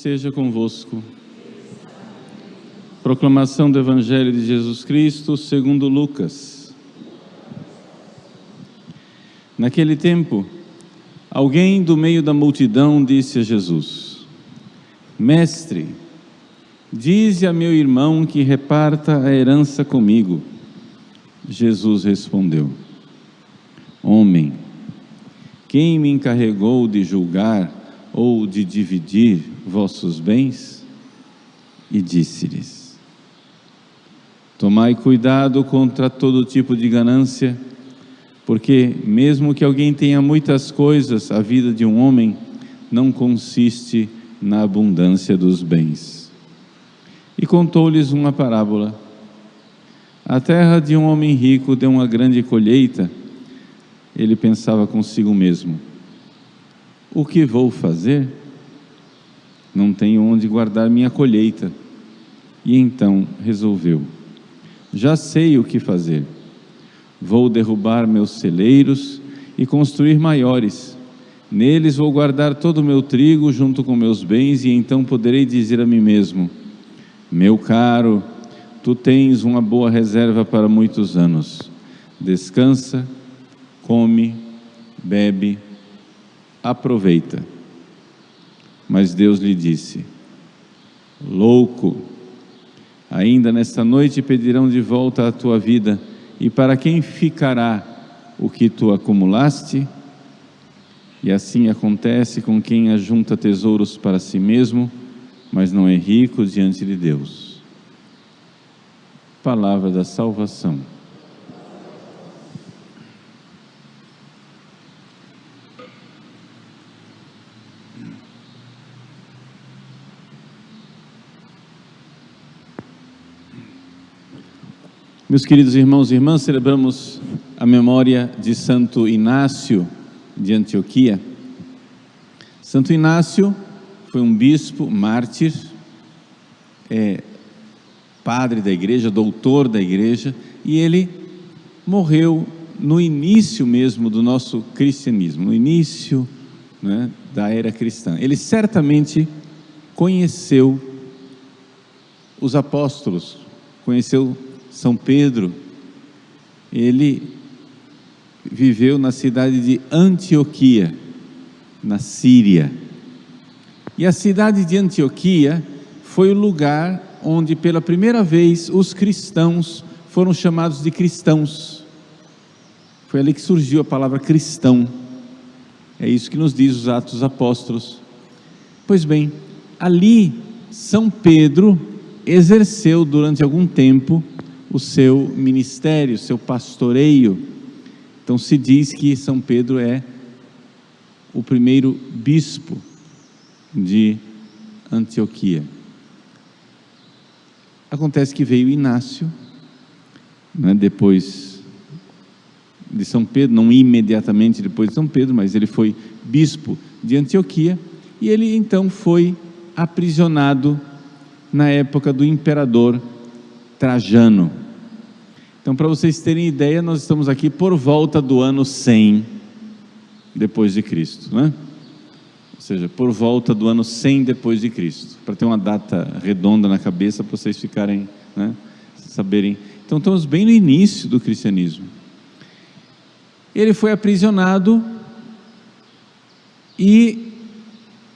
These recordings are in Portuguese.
Seja convosco. Proclamação do Evangelho de Jesus Cristo segundo Lucas. Naquele tempo, alguém do meio da multidão disse a Jesus: Mestre, dize a meu irmão que reparta a herança comigo. Jesus respondeu: Homem, quem me encarregou de julgar ou de dividir vossos bens? E disse-lhes: Tomai cuidado contra todo tipo de ganância, porque mesmo que alguém tenha muitas coisas, a vida de um homem não consiste na abundância dos bens. E contou-lhes uma parábola. A terra de um homem rico deu uma grande colheita. Ele pensava consigo mesmo: o que vou fazer? Não tenho onde guardar minha colheita. E então resolveu: já sei o que fazer. Vou derrubar meus celeiros e construir maiores. Neles vou guardar todo o meu trigo junto com meus bens, e então poderei dizer a mim mesmo: meu caro, tu tens uma boa reserva para muitos anos. Descansa, come, bebe, aproveita. Mas Deus lhe disse: louco, ainda nesta noite pedirão de volta a tua vida, e para quem ficará o que tu acumulaste? E assim acontece com quem ajunta tesouros para si mesmo, mas não é rico diante de Deus. Palavra da salvação. Meus queridos irmãos e irmãs, celebramos a memória de Santo Inácio de Antioquia. Santo Inácio foi um bispo, mártir, padre da igreja, doutor da igreja, e ele morreu no início mesmo do nosso cristianismo, no início, né, da era cristã. Ele certamente conheceu os apóstolos, conheceu São Pedro. Ele viveu na cidade de Antioquia, na Síria. E a cidade de Antioquia foi o lugar onde pela primeira vez os cristãos foram chamados de cristãos. Foi ali que surgiu a palavra cristão. É isso que nos diz os Atos dos Apóstolos. Pois bem, ali São Pedro exerceu durante algum tempo o seu ministério, o seu pastoreio. Então se diz que São Pedro é o primeiro bispo de Antioquia. Acontece que veio Inácio, né, depois de São Pedro, não imediatamente depois de São Pedro, mas ele foi bispo de Antioquia, e ele então foi aprisionado na época do imperador Trajano. Então, para vocês terem ideia, nós estamos aqui por volta do ano 100 depois de Cristo, né? Ou seja, por volta do ano 100 depois de Cristo, para ter uma data redonda na cabeça, para vocês ficarem, né, saberem. Então, estamos bem no início do cristianismo. Ele foi aprisionado e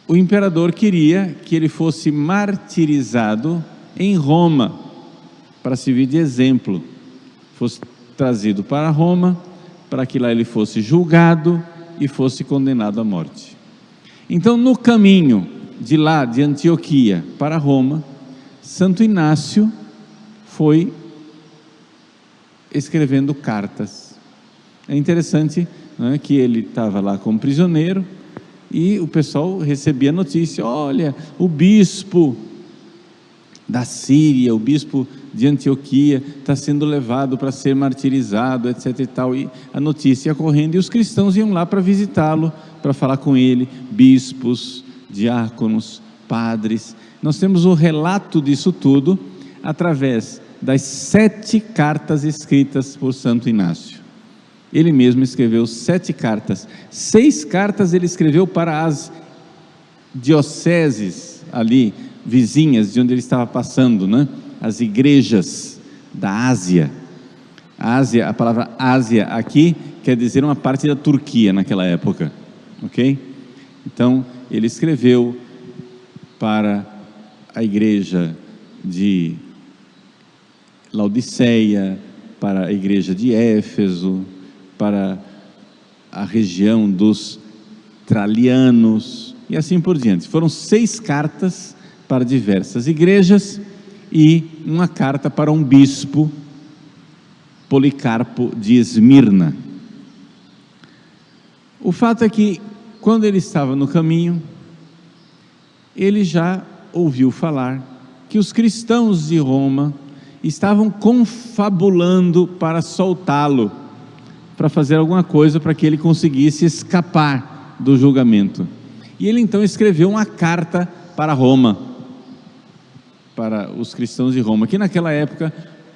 o imperador queria que ele fosse martirizado em Roma, para servir de exemplo. Fosse trazido para Roma, para que lá ele fosse julgado e fosse condenado à morte. Então, no caminho de lá, de Antioquia para Roma, Santo Inácio foi escrevendo cartas. É interessante, né, que ele estava lá como prisioneiro e o pessoal recebia a notícia: olha, o bispo da Síria, o bispo de Antioquia está sendo levado para ser martirizado, etc e tal. E a notícia ia correndo e os cristãos iam lá para visitá-lo, para falar com ele, bispos, diáconos, padres. Nós temos o relato disso tudo através das 7 cartas escritas por Santo Inácio. Ele mesmo escreveu 7 cartas. 6 cartas ele escreveu para as dioceses, ali vizinhas de onde ele estava passando, né? As igrejas da Ásia. A palavra Ásia aqui quer dizer uma parte da Turquia naquela época, ok? Então ele escreveu para a igreja de Laodiceia, para a igreja de Éfeso, para a região dos Tralianos e assim por diante. Foram 6 cartas para diversas igrejas e uma carta para um bispo, Policarpo de Esmirna. O fato é que, quando ele estava no caminho, ele já ouviu falar que os cristãos de Roma estavam confabulando para soltá-lo, para fazer alguma coisa para que ele conseguisse escapar do julgamento. E ele então escreveu uma carta para Roma, para os cristãos de Roma, que naquela época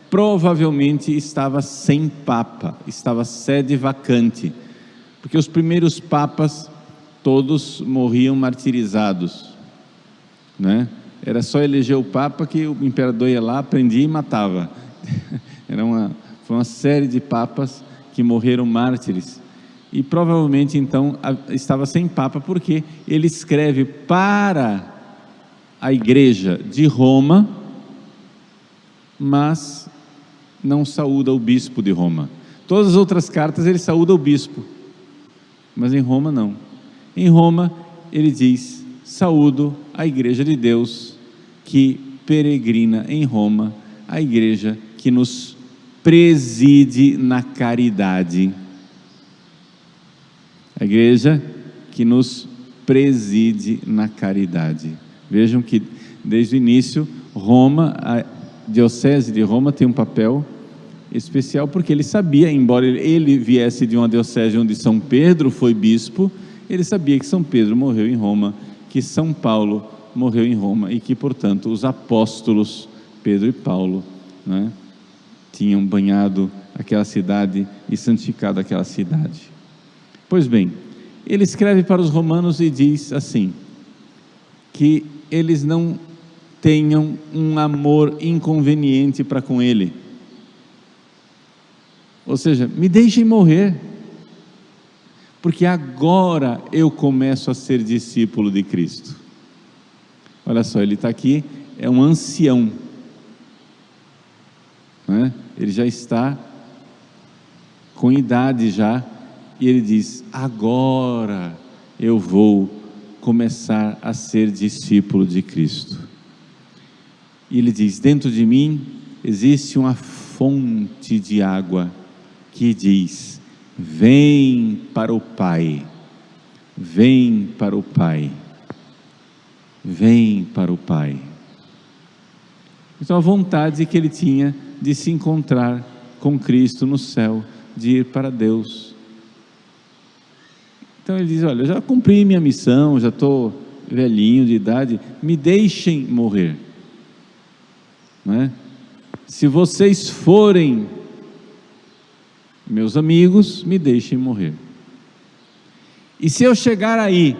provavelmente estava sem papa, estava sede vacante, porque os primeiros papas todos morriam martirizados, né? Era só eleger o papa que o imperador ia lá, prendia e matava. Foi uma série de papas que morreram mártires, e provavelmente então estava sem papa, porque ele escreve para a igreja de Roma, mas não saúda o bispo de Roma. Todas as outras cartas ele saúda o bispo, mas em Roma não. Em Roma ele diz: saúdo a igreja de Deus que peregrina em Roma, a igreja que nos preside na caridade. A igreja que nos preside na caridade. Vejam que desde o início Roma, a diocese de Roma tem um papel especial, porque ele sabia, embora ele viesse de uma diocese onde São Pedro foi bispo, ele sabia que São Pedro morreu em Roma, que São Paulo morreu em Roma, e que, portanto, os apóstolos Pedro e Paulo, né, tinham banhado aquela cidade e santificado aquela cidade. Pois bem, ele escreve para os romanos e diz assim, que eles não tenham um amor inconveniente para com ele, ou seja, me deixem morrer, porque agora eu começo a ser discípulo de Cristo. Olha só, ele está aqui, é um ancião, né? Ele já está com idade já, e ele diz: agora eu vou começar a ser discípulo de Cristo. E ele diz: dentro de mim existe uma fonte de água que diz: vem para o Pai, vem para o Pai, vem para o Pai. Então a vontade que ele tinha de se encontrar com Cristo no céu, de ir para Deus. Então ele diz: olha, eu já cumpri minha missão, já estou velhinho de idade, me deixem morrer, não é? Se vocês forem meus amigos, me deixem morrer. E se eu chegar aí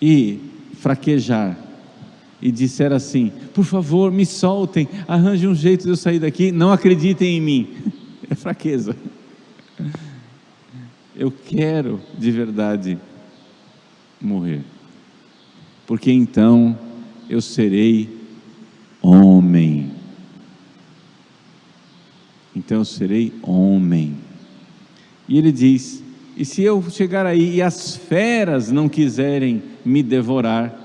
e fraquejar e disser assim: por favor, me soltem, arranjem um jeito de eu sair daqui, não acreditem em mim, é fraqueza. Eu quero de verdade morrer, porque então eu serei homem. Então eu serei homem. E ele diz: e se eu chegar aí e as feras não quiserem me devorar?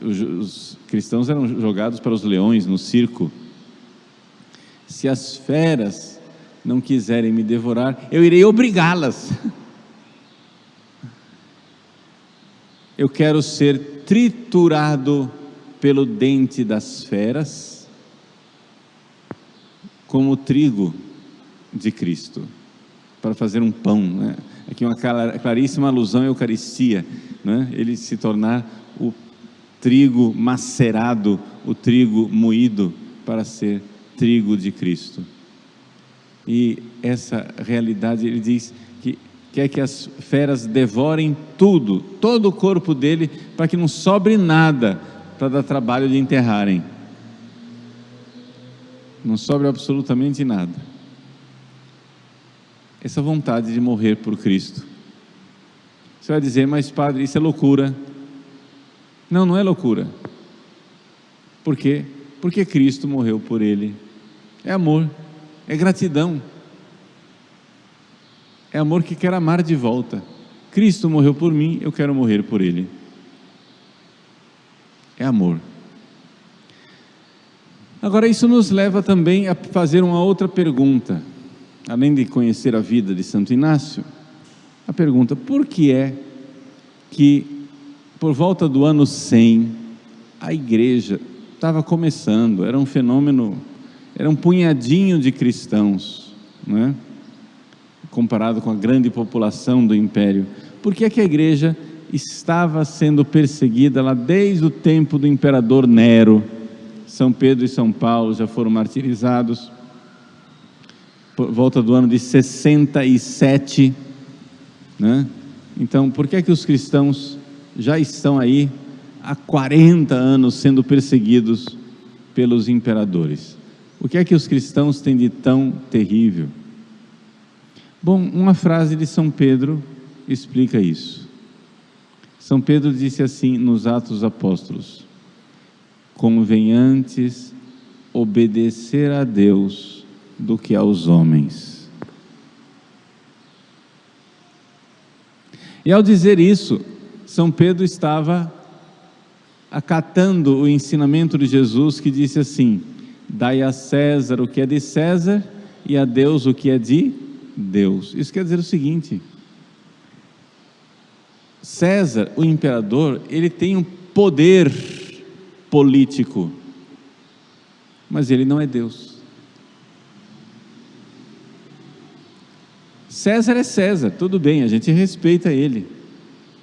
Os cristãos eram jogados para os leões no circo. Se as feras não quiserem me devorar, eu irei obrigá-las. Eu quero ser triturado pelo dente das feras, como o trigo de Cristo, para fazer um pão, né? Aqui uma claríssima alusão à Eucaristia, né? Ele se tornar o trigo macerado, o trigo moído, para ser trigo de Cristo. E essa realidade, ele diz que quer que as feras devorem tudo, todo o corpo dele, para que não sobre nada, para dar trabalho de enterrarem. Não sobre absolutamente nada. Essa vontade de morrer por Cristo. Você vai dizer, mas padre, isso é loucura. Não, não é loucura. Por quê? Porque Cristo morreu por ele. É amor, é gratidão. É amor que quer amar de volta. Cristo morreu por mim, eu quero morrer por ele. É amor. Agora isso nos leva também a fazer uma outra pergunta. Além de conhecer a vida de Santo Inácio, a pergunta, por que é que por volta do ano 100, a igreja estava começando, era um fenômeno, era um punhadinho de cristãos, não é? Comparado com a grande população do império. Por que é que a igreja estava sendo perseguida lá desde o tempo do imperador Nero? São Pedro e São Paulo já foram martirizados por volta do ano de 67, né? Então, por que é que os cristãos já estão aí há 40 anos sendo perseguidos pelos imperadores? O que é que os cristãos têm de tão terrível? Bom, uma frase de São Pedro explica isso. São Pedro disse assim nos Atos dos Apóstolos: convém antes obedecer a Deus do que aos homens. E ao dizer isso, São Pedro estava acatando o ensinamento de Jesus, que disse assim: dai a César o que é de César e a Deus o que é de Deus. Isso quer dizer o seguinte: César, o imperador, ele tem um poder político, mas ele não é Deus. César é César, tudo bem, a gente respeita ele,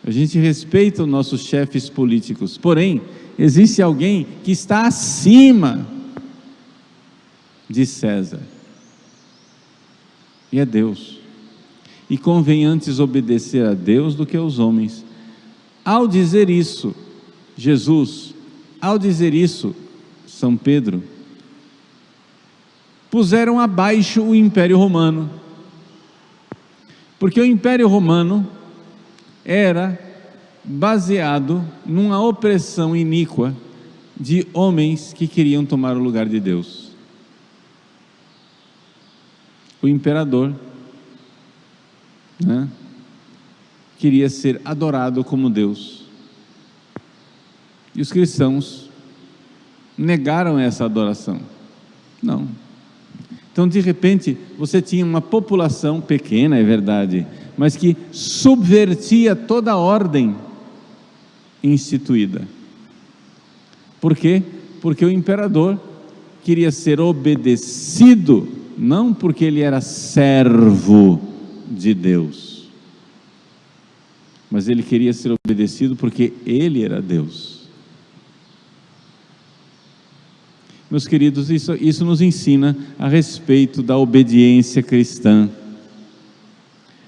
a gente respeita os nossos chefes políticos, porém, existe alguém que está acima de César, e é Deus. E convém antes obedecer a Deus do que aos homens. Ao dizer isso, Jesus, ao dizer isso, São Pedro, puseram abaixo o Império Romano, porque o Império Romano era baseado numa opressão iníqua de homens que queriam tomar o lugar de Deus. O imperador, né, queria ser adorado como Deus, e os cristãos negaram essa adoração. Não. Então, de repente, você tinha uma população pequena, é verdade, mas que subvertia toda a ordem instituída. Por quê? Porque o imperador queria ser obedecido, não porque ele era servo de Deus, mas ele queria ser obedecido porque ele era Deus. Meus queridos, isso nos ensina a respeito da obediência cristã.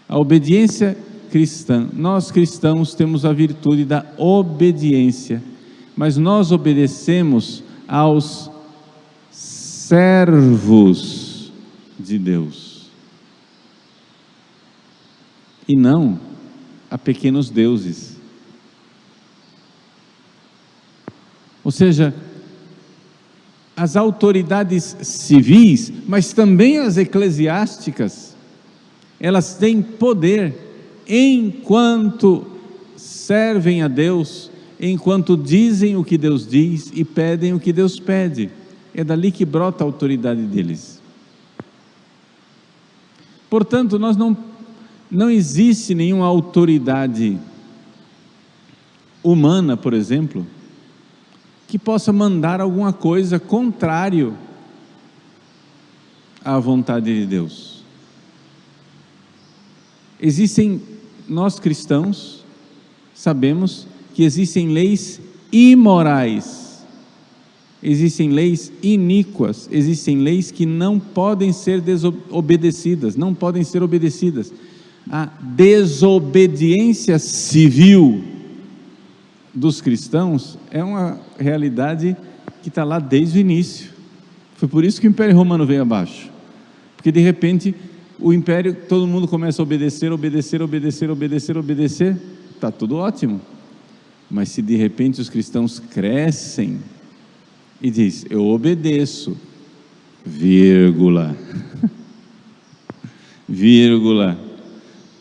A obediência cristã, nós cristãos temos a virtude da obediência, mas nós obedecemos aos servos de Deus, e não a pequenos deuses. Ou seja, as autoridades civis, mas também as eclesiásticas, elas têm poder enquanto servem a Deus, enquanto dizem o que Deus diz e pedem o que Deus pede. É dali que brota a autoridade deles. Portanto, não existe nenhuma autoridade humana, por exemplo, que possa mandar alguma coisa contrário à vontade de Deus. Nós cristãos sabemos que existem leis imorais, existem leis iníquas, existem leis que não podem ser desobedecidas, não podem ser obedecidas. A desobediência civil dos cristãos é uma realidade que está lá desde o início. Foi por isso que o Império Romano veio abaixo, porque de repente o Império, todo mundo começa a obedecer, está tudo ótimo, mas se de repente os cristãos crescem e diz, eu obedeço, vírgula,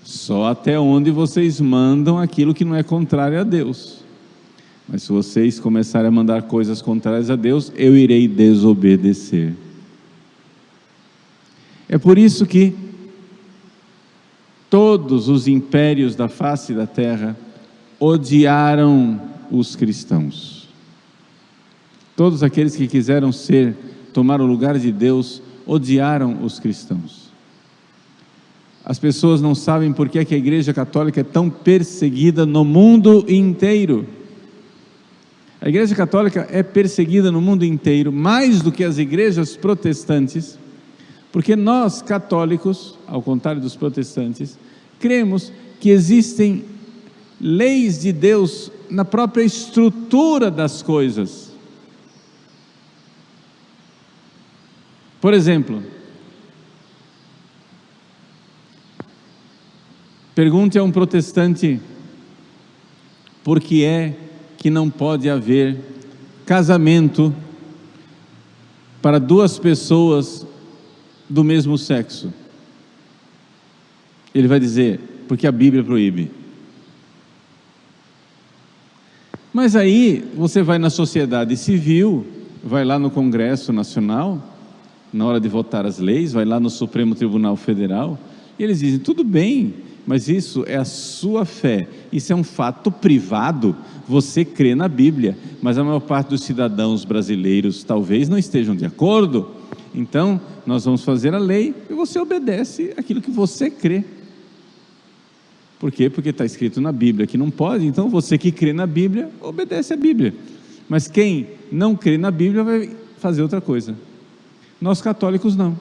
só até onde vocês mandam aquilo que não é contrário a Deus, mas se vocês começarem a mandar coisas contrárias a Deus, eu irei desobedecer. É por isso que todos os impérios da face da terra odiaram os cristãos. Todos aqueles que quiseram tomar o lugar de Deus, odiaram os cristãos. As pessoas não sabem por que a Igreja Católica é tão perseguida no mundo inteiro. A Igreja Católica é perseguida no mundo inteiro, mais do que as igrejas protestantes, porque nós, católicos, ao contrário dos protestantes, cremos que existem leis de Deus na própria estrutura das coisas. Por exemplo, pergunte a um protestante por que é que não pode haver casamento para duas pessoas do mesmo sexo. Ele vai dizer, porque a Bíblia proíbe. Mas aí você vai na sociedade civil, vai lá no Congresso Nacional, na hora de votar as leis, vai lá no Supremo Tribunal Federal, e eles dizem, tudo bem, mas isso é a sua fé, isso é um fato privado, você crê na Bíblia, mas a maior parte dos cidadãos brasileiros talvez não estejam de acordo, então nós vamos fazer a lei e você obedece aquilo que você crê. Por quê? Porque está escrito na Bíblia que não pode, então você que crê na Bíblia, obedece a Bíblia, mas quem não crê na Bíblia vai fazer outra coisa. Nós católicos não.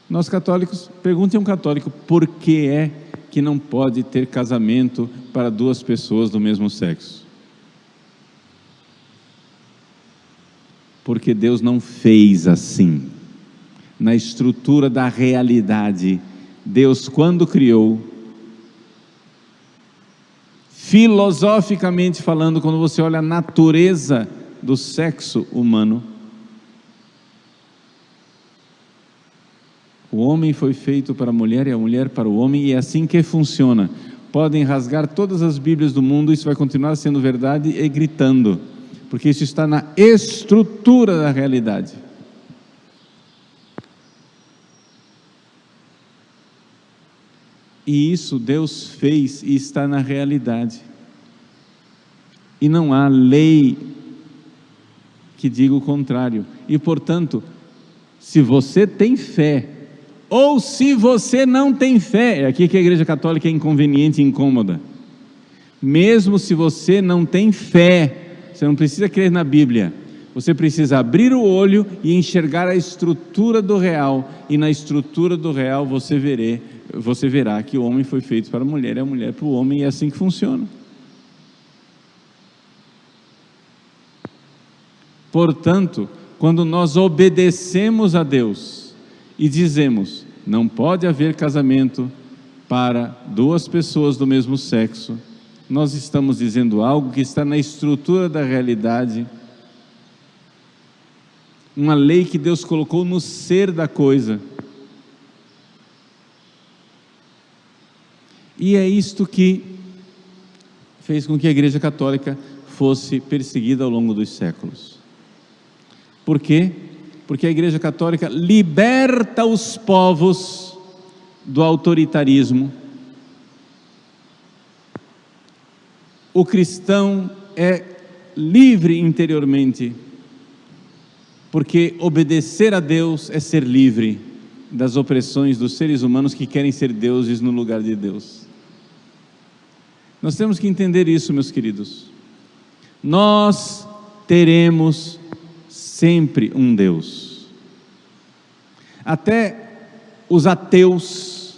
Nós católicos, pergunte a um católico por que é que não pode ter casamento para duas pessoas do mesmo sexo. Porque Deus não fez assim. Na estrutura da realidade, Deus, quando criou, filosoficamente falando, quando você olha a natureza do sexo humano, o homem foi feito para a mulher e a mulher para o homem, e é assim que funciona. Podem rasgar todas as Bíblias do mundo, isso vai continuar sendo verdade e gritando, porque isso está na estrutura da realidade. E isso Deus fez e está na realidade. E não há lei que diga o contrário. E portanto, se você tem fé, ou se você não tem fé, é aqui que a Igreja Católica é inconveniente e incômoda. Mesmo se você não tem fé, você não precisa crer na Bíblia, você precisa abrir o olho e enxergar a estrutura do real, e na estrutura do real você verá que o homem foi feito para a mulher e a mulher para o homem, e é assim que funciona. Portanto, quando nós obedecemos a Deus e dizemos, não pode haver casamento para duas pessoas do mesmo sexo, nós estamos dizendo algo que está na estrutura da realidade, uma lei que Deus colocou no ser da coisa. E é isto que fez com que a Igreja Católica fosse perseguida ao longo dos séculos. Por quê? Porque a Igreja Católica liberta os povos do autoritarismo. O cristão é livre interiormente, porque obedecer a Deus é ser livre das opressões dos seres humanos que querem ser deuses no lugar de Deus. Nós temos que entender isso, meus queridos. Nós teremos sempre um Deus. Até os ateus,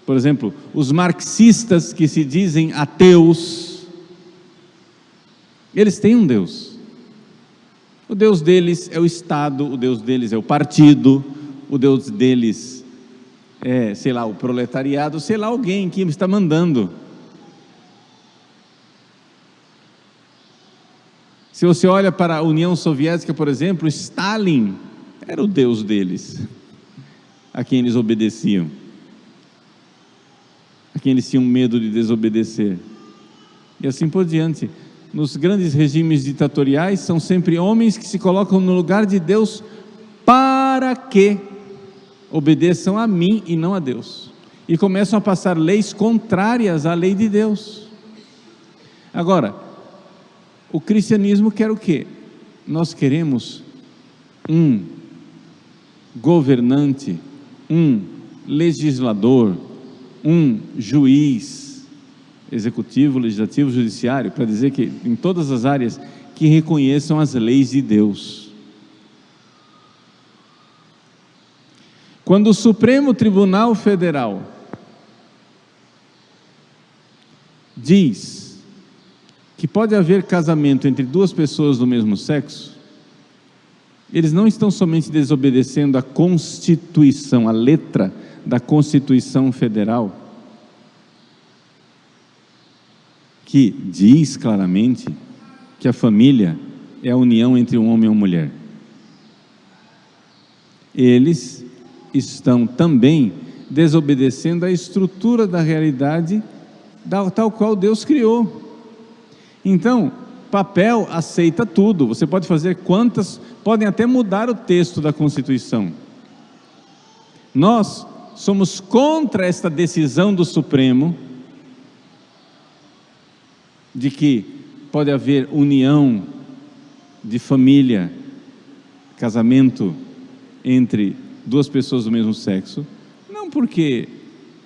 Por exemplo, os marxistas que se dizem ateus, eles têm um Deus. O Deus deles é o Estado, o Deus deles é o partido, o Deus deles é, sei lá, o proletariado, sei lá, alguém que está mandando. Se você olha para a União Soviética, por exemplo, Stalin era o Deus deles, a quem eles obedeciam, a quem eles tinham medo de desobedecer, e assim por diante. Nos grandes regimes ditatoriais, são sempre homens que se colocam no lugar de Deus para que obedeçam a mim e não a Deus, e começam a passar leis contrárias à lei de Deus. Agora, o cristianismo quer o quê? Nós queremos um governante, um legislador, um juiz, executivo, legislativo, judiciário, para dizer que em todas as áreas que reconheçam as leis de Deus. Quando o Supremo Tribunal Federal diz que pode haver casamento entre duas pessoas do mesmo sexo, eles não estão somente desobedecendo a Constituição, a letra da Constituição Federal, que diz claramente que a família é a união entre um homem e uma mulher. Eles estão também desobedecendo a estrutura da realidade tal qual Deus criou. Então, papel aceita tudo, você pode fazer quantas, podem até mudar o texto da Constituição. Nós somos contra esta decisão do Supremo, de que pode haver união de família, casamento entre duas pessoas do mesmo sexo, não porque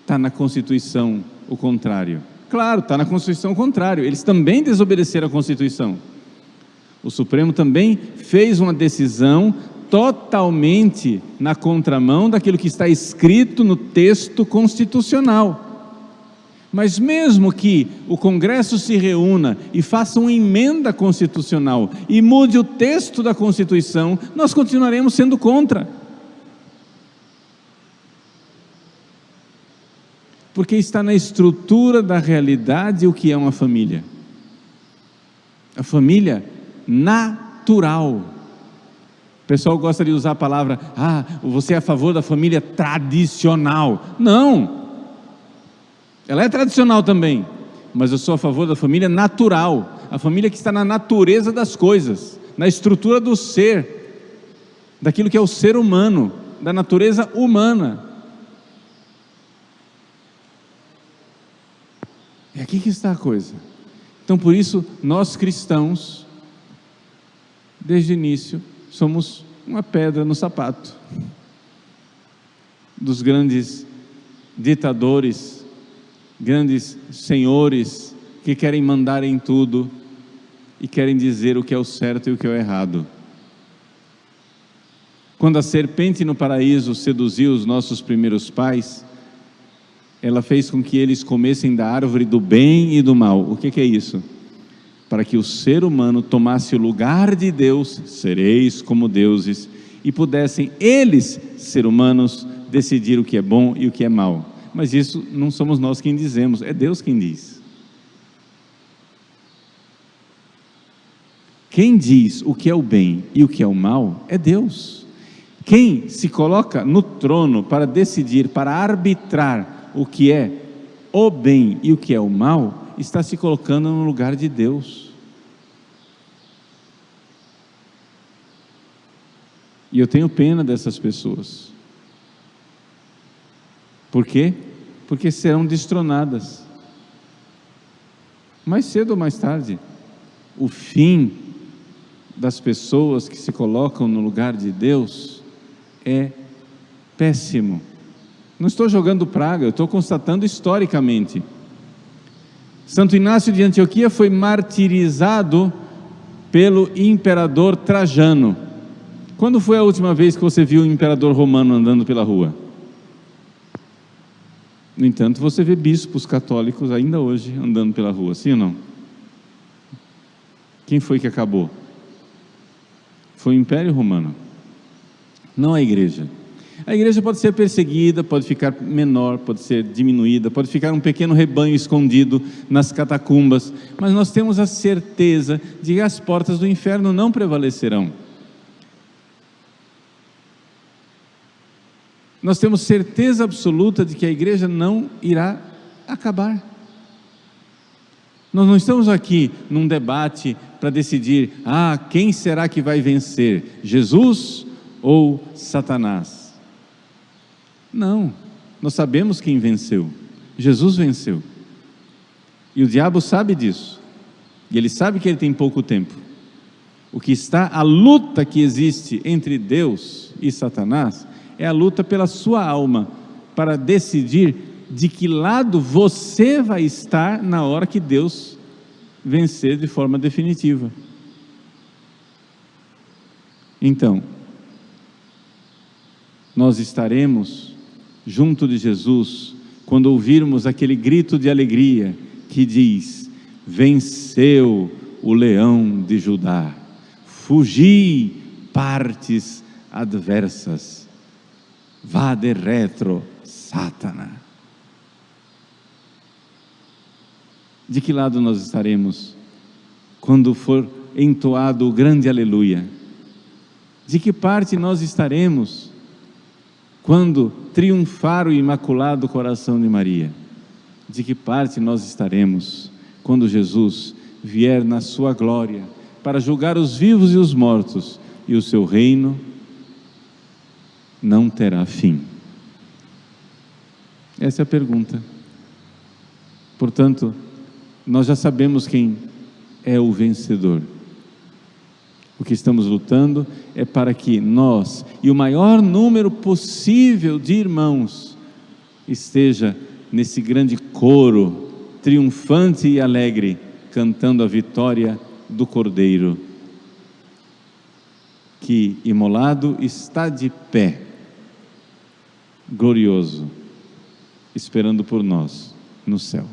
está na Constituição o contrário. Claro, está na Constituição o contrário, eles também desobedeceram a Constituição. O Supremo também fez uma decisão totalmente na contramão daquilo que está escrito no texto constitucional. Mas mesmo que o Congresso se reúna e faça uma emenda constitucional e mude o texto da Constituição, nós continuaremos sendo contra. Porque está na estrutura da realidade o que é uma família. A família natural. O pessoal gosta de usar a palavra, você é a favor da família tradicional. Não! Ela é tradicional também, mas eu sou a favor da família natural, a família que está na natureza das coisas, na estrutura do ser, daquilo que é o ser humano, da natureza humana. É aqui que está a coisa. Então, por isso, nós cristãos, desde o início, somos uma pedra no sapato dos grandes ditadores, grandes senhores que querem mandar em tudo e querem dizer o que é o certo e o que é o errado. Quando a serpente no paraíso seduziu os nossos primeiros pais, ela fez com que eles comessem da árvore do bem e do mal. O que é isso? Para que o ser humano tomasse o lugar de Deus, sereis como deuses, e pudessem eles, ser humanos, decidir o que é bom e o que é mal. Mas isso não somos nós quem dizemos, é Deus quem diz. Quem diz o que é o bem e o que é o mal é Deus. Quem se coloca no trono para decidir, para arbitrar o que é o bem e o que é o mal, está se colocando no lugar de Deus. E eu tenho pena dessas pessoas. Por quê? Porque serão destronadas. Mais cedo ou mais tarde, o fim das pessoas que se colocam no lugar de Deus é péssimo. Não estou jogando praga, eu estou constatando historicamente. Santo Inácio de Antioquia foi martirizado pelo imperador Trajano. Quando foi a última vez que você viu um imperador romano andando pela rua? No entanto, você vê bispos católicos ainda hoje andando pela rua, sim ou não? Quem foi que acabou? Foi o Império Romano, não a igreja. A igreja pode ser perseguida, pode ficar menor, pode ser diminuída, pode ficar um pequeno rebanho escondido nas catacumbas, mas nós temos a certeza de que as portas do inferno não prevalecerão. Nós temos certeza absoluta de que a igreja não irá acabar. Nós não estamos aqui num debate para decidir, quem será que vai vencer, Jesus ou Satanás? Não, nós sabemos quem venceu, Jesus venceu, e o diabo sabe disso, e ele sabe que ele tem pouco tempo. O que está, a luta que existe entre Deus e Satanás, é a luta pela sua alma, para decidir de que lado você vai estar na hora que Deus vencer de forma definitiva. Então, nós estaremos junto de Jesus quando ouvirmos aquele grito de alegria que diz: venceu o leão de Judá, fugi partes adversas, vade retro Satana. De que lado nós estaremos quando for entoado o grande aleluia? De que parte nós estaremos quando triunfar o imaculado coração de Maria? De que parte nós estaremos quando Jesus vier na sua glória para julgar os vivos e os mortos, e o seu reino não terá fim? Essa é a pergunta. Portanto, nós já sabemos quem é o vencedor. O que estamos lutando é para que nós e o maior número possível de irmãos esteja nesse grande coro triunfante e alegre, cantando a vitória do Cordeiro, que imolado está de pé, glorioso, esperando por nós no céu.